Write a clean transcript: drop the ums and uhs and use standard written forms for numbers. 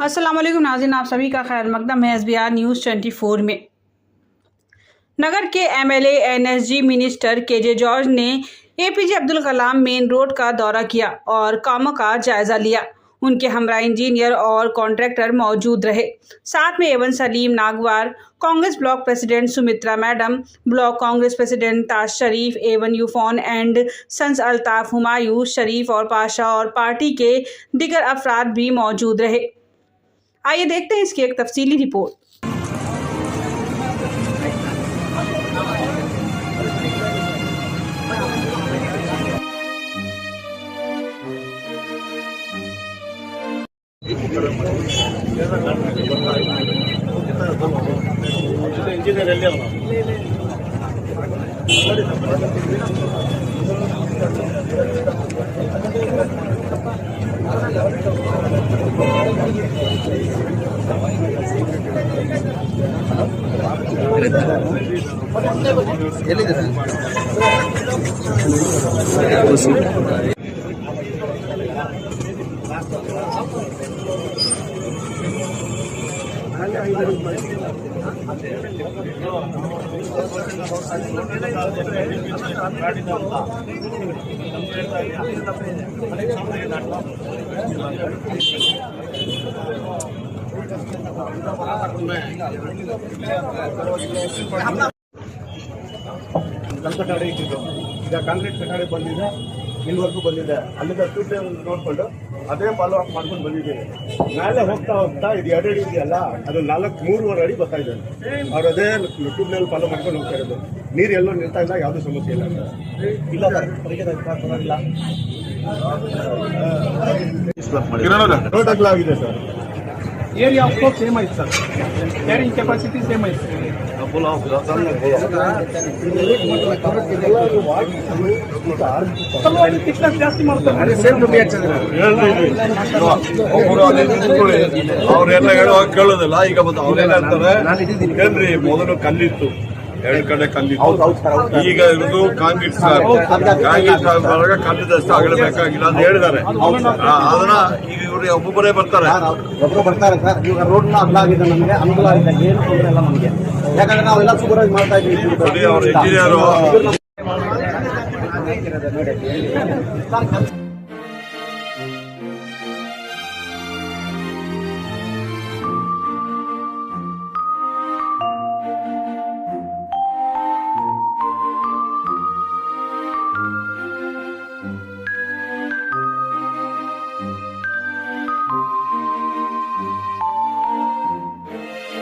अस्सलाम वालेकुम नाज़रीन, आप सभी का खैर मकदम है SBR न्यूज़ 24 में। नगर के MLA NSG minister KJ George ने APJ Abdul Kalam main road का दौरा किया और कामों का जायजा लिया। उनके हमरा इंजीनियर और कॉन्ट्रैक्टर मौजूद रहे। साथ में एवन Salim Nagawara, Congress block president Sumitra madam, block Congress president Taj Sharif, एवन यूफॉन एंड सन्स अल्ताफ हुमायूं शरीफ और पाशा और पार्टी के दीगर अफराद भी मौजूद रहे। आइए देखते हैं इसकी एक तफसीली रिपोर्ट। ಕಟ್ಟಡ ಇಟ್ಟಿದ್ದು ಈಗ ಕಾಂಕ್ರೀಟ್ ಕಟ್ಟಡ ಬಂದಿದೆ, ಇಲ್ಲಿವರೆಗೂ ಬಂದಿದೆ. ಅಲ್ಲಿಂದ ಟೂಟೆ ನೋಡ್ಕೊಂಡು ಅದೇ ಫಾಲೋ ಅಪ್ ಮಾಡ್ಕೊಂಡು ಬಂದಿದ್ದೀವಿ. ಮೇಲೆ ಹೋಗ್ತಾ ಹೋಗ್ತಾ ಇದು 2 ಅಡಿ ಇದೆಯಲ್ಲ, ಅದು 3.5 ಅಡಿ ಬರ್ತಾ ಇದೆ. ಅವ್ರು ಅದೇ ಟ್ಯೂಬ್ ಲೆವೆಲ್ ಫಾಲೋ ಮಾಡ್ಕೊಂಡು ಹೋಗ್ತಾ ಇರೋದು. ನೀರು ಎಲ್ಲೋ ನಿಲ್ತಾ ಇಲ್ಲ, ಯಾವುದೂ ಸಮಸ್ಯೆ ಇಲ್ಲ. ಇಲ್ಲ ರೋಡ್ ಅಗಲ ಆಗಿದೆ sir. Area of course same ಐತೆ ಸರ್, ಕ್ಯಾರಿಂಗ್ ಕೆಪಾಸಿಟಿ ಸೇಮ್ ಐತೆ. ಜಾಸ್ತಿ ಮಾಡ್ತಾರೆ, ಅವ್ರೆಲ್ಲ ಹೇಳುವಾಗ ಕೇಳೋದಿಲ್ಲ. ಈಗ ಮತ್ತೆ ಅವ್ರೇನ್ ಹೇಳ್ತಾರೆ, ಏನ್ರಿ ಮೊದಲು ಕಲ್ಲಿತ್ತು, 2 ಕಡೆ ಕಲ್ಲಿತ್ತು, ಈಗ ಇರೋದು ಕಾಂಕ್ರೀಟ್ ಸ್ಲಾಬ್. ಕಾಂಕ್ರೀಟ್ ಸ್ಲಾಬ್ ಒಳಗೆ ಕಲ್ಲಿದಷ್ಟು ಅಗಲಬೇಕಾಗಿಲ್ಲ ಅಂತ ಹೇಳಿದ್ದಾರೆ. ಅದನ್ನ ಈಗ ಇವ್ರು ಒಬ್ಬೊಬ್ಬರೇ ಬರ್ತಾರೆ ಸರ್. ಇವಾಗ ರೋಡ್ ಅಗಲ ಆಗಿದೆ, ನಮಗೆ ಅನುಕೂಲ ಆಗಿದೆ, ಏನು ತೊಂದರೆ ಇಲ್ಲ ನಮಗೆ. ಯಾಕಂದ್ರೆ ನಾವೆಲ್ಲ ಸೂಪರ್ ಮಾಡ್ತಾ ಇದ್ದೀವಿ. ಅವ್ರ ಇಂಜಿನಿಯರು